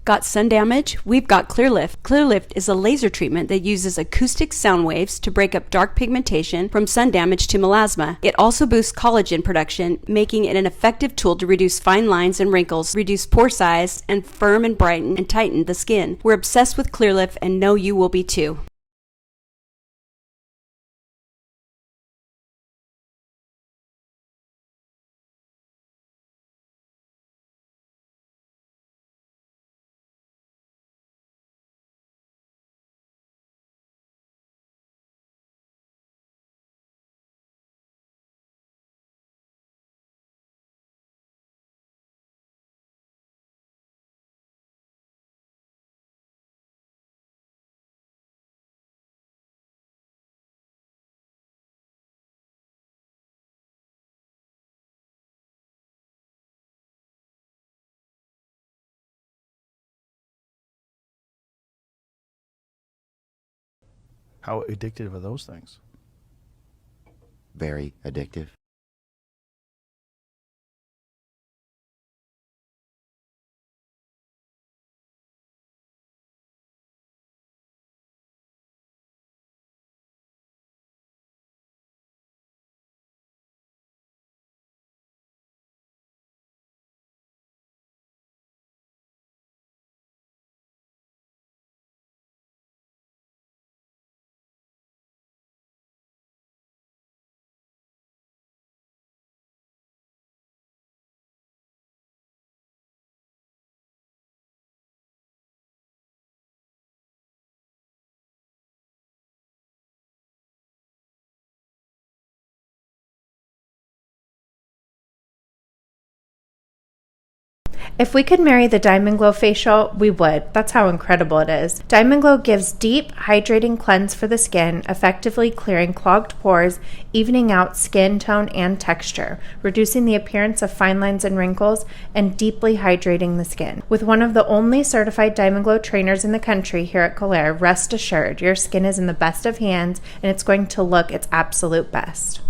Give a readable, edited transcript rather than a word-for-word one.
Got sun damage? We've got Clear Lift. Clear Lift is a laser treatment that uses acoustic sound waves to break up dark pigmentation from sun damage to melasma. It also boosts collagen production, making it an effective tool to reduce fine lines and wrinkles, reduce pore size, and firm and brighten and tighten the skin. We're obsessed with Clear Lift and know you will be too. How addictive are those things? Very addictive. If we could marry the Diamondglow Facial, we would. That's how incredible it is. Diamondglow gives deep, hydrating cleanse for the skin, effectively clearing clogged pores, evening out skin tone and texture, reducing the appearance of fine lines and wrinkles, and deeply hydrating the skin. With one of the only certified Diamondglow trainers in the country here at Colair, rest assured your skin is in the best of hands and it's going to look its absolute best.